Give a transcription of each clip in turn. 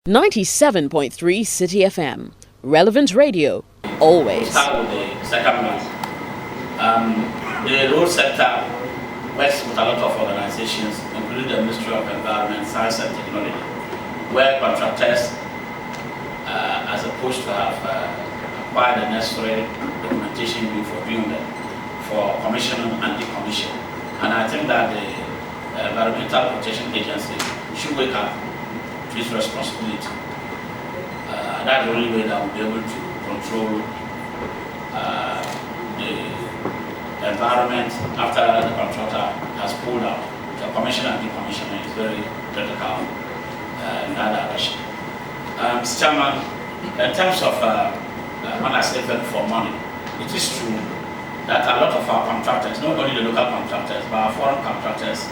97.3 City FM. Relevant radio, always. We'll start with the second one. The road sector works with a lot of organizations, including the Ministerial Environment, Science and Technology, where contractors are supposed to have acquired the necessary documentation for doing that, for commissioning and decommission. And I think that the Environmental Protection Agency should wake up to its responsibility. That's the only way that we'll be able to control the environment after the contractor has pulled out. The commission and decommissioning is very critical in that direction. Mr. Chairman, in terms of when I say value for money, it is true that a lot of our contractors, not only the local contractors, but our foreign contractors,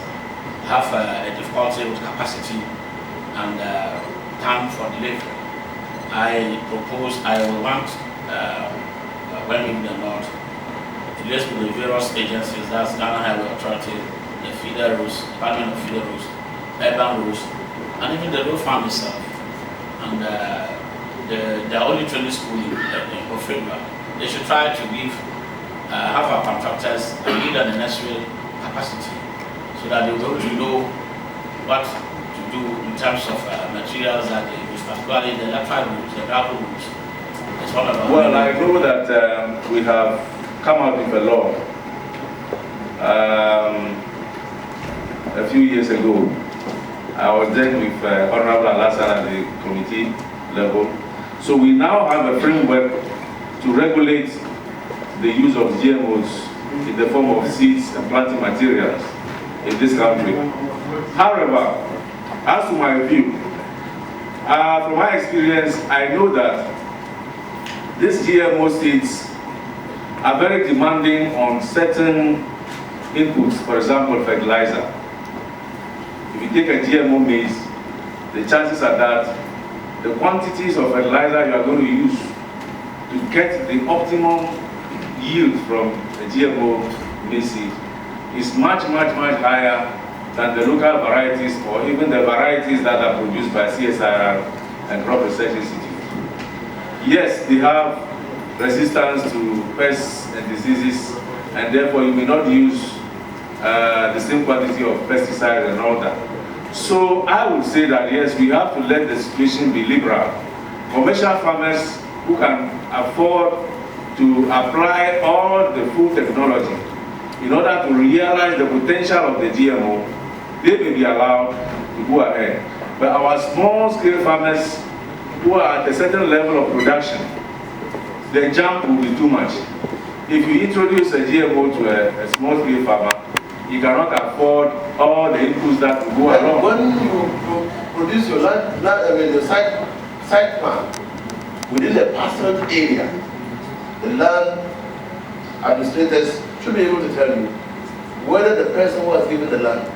have a difficulty with capacity and time for delivery. I propose, I will want, when we do the North, to liaise with the various agencies, that's Ghana Highway Authority, the feeder roads, Department of Feeder Roads, Urban Roads, and even the road farm itself. And the only training school in Ofrema, they should try to give, have our contractors and give them the necessary capacity so that they will be able to know what to do in terms of materials that they use, particularly the lateral routes, the gravel routes. It's one of our well, I know that we have come out with a law a few years ago. I was then with Honorable Alassane at the committee level. So we now have a framework to regulate the use of GMOs in the form of seeds and planting materials in this country. However, as to my view, from my experience, I know that these GMO seeds are very demanding on certain inputs, for example, fertilizer. If you take a GMO maize, the chances are that the quantities of fertilizer you are going to use to get the optimum yield from the GMO maize seed is much higher than the local varieties or even the varieties that are produced by CSIR and Crop Research Institute. Yes, they have resistance to pests and diseases, and therefore you may not use the same quantity of pesticides and all that. So I would say that yes, we have to let the situation be liberal. Commercial farmers who can afford to apply all the full technology in order to realize the potential of the GMO, they may be allowed to go ahead. But our small-scale farmers who are at a certain level of production, the jump will be too much. If you introduce a GMO to a small-scale farmer, he cannot afford all the inputs that will go along. When you produce your your site plan within a pastoral area, the land administrators should be able to tell you whether the person who has given the land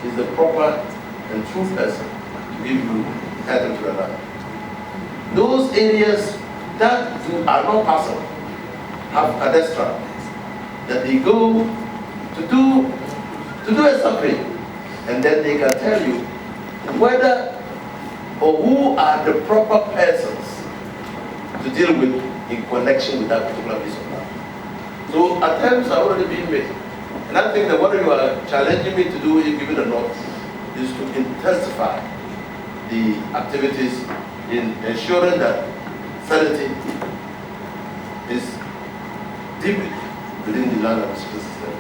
is the proper and true person to give you title to the land. Those areas that are not pastoral have cadastral that they go to do a survey, and then they can tell you whether or who are the proper persons to deal with in connection with that particular piece of land. So attempts are already being made. And I think that what you are challenging me to do, if given or not, is to intensify the activities in ensuring that sanity is deep within the land administration system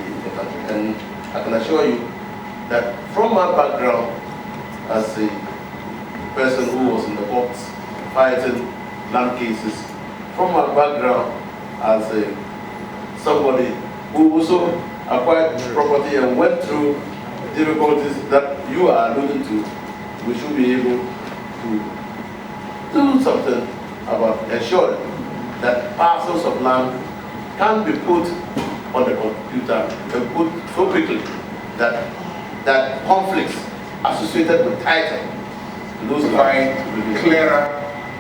in the country. And I can assure you that from my background as a person who was in the courts fighting land cases, from my background as somebody who also acquired property and went through difficulties that you are alluding to, we should be able to do something about ensuring that parcels of land can be put on the computer and put so quickly that conflicts associated with title to those provide clearer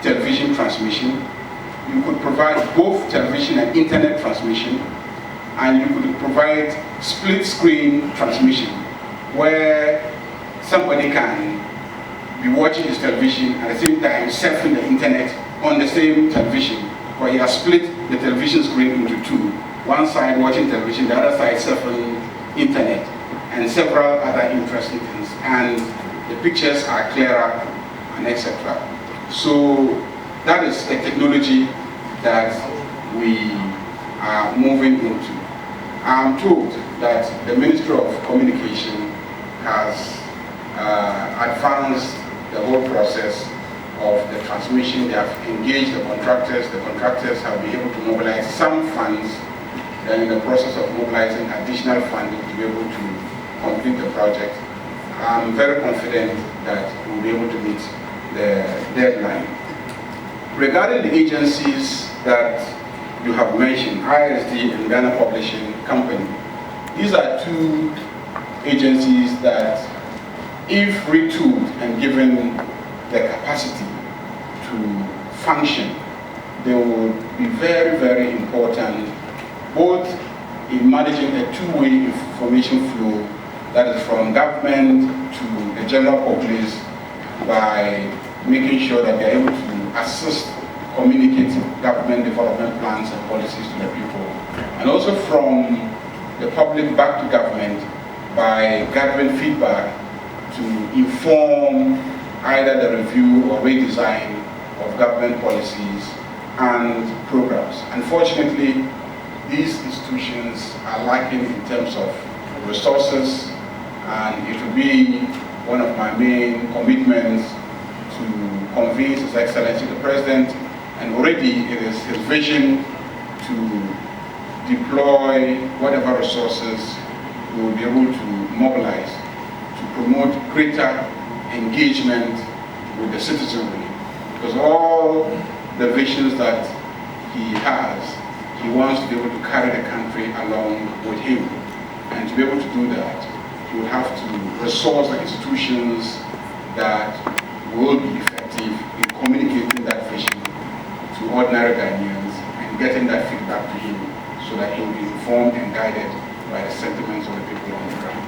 television transmission. You could provide both television and internet transmission, and you could provide split screen transmission where somebody can be watching his television and at the same time surfing the internet on the same television, where he has split the television screen into two. One side watching television, the other side surfing internet, and several other interesting things. And the pictures are clearer and etc. So that is a technology that we are moving into. I'm told that the Ministry of Communication has advanced the whole process of the transmission. They have engaged the contractors. The contractors have been able to mobilize some funds. They're in the process of mobilizing additional funding to be able to complete the project. I'm very confident that we'll be able to meet the deadline. Regarding the agencies that you have mentioned, ISD and Ghana Publishing Company, these are two agencies that, if retooled and given the capacity to function, they will be very, very important, both in managing a two-way information flow that is from government to the general populace, by making sure that they're able to assist, communicate government development plans and policies to the people, and also from the public back to government by gathering feedback to inform either the review or redesign of government policies and programs. Unfortunately, these institutions are lacking in terms of resources, and it will be one of my main commitments to convince His Excellency the President, and already it is his vision to deploy whatever resources we will be able to mobilize to promote greater engagement with the citizenry. Because all the visions that he has, he wants to be able to carry the country along with him. And to be able to do that, he will have to resource the institutions that will be effective in communicating that vision to ordinary Ghanaians and getting that feedback to him, so that he will be informed and guided by the sentiments of the people on the ground.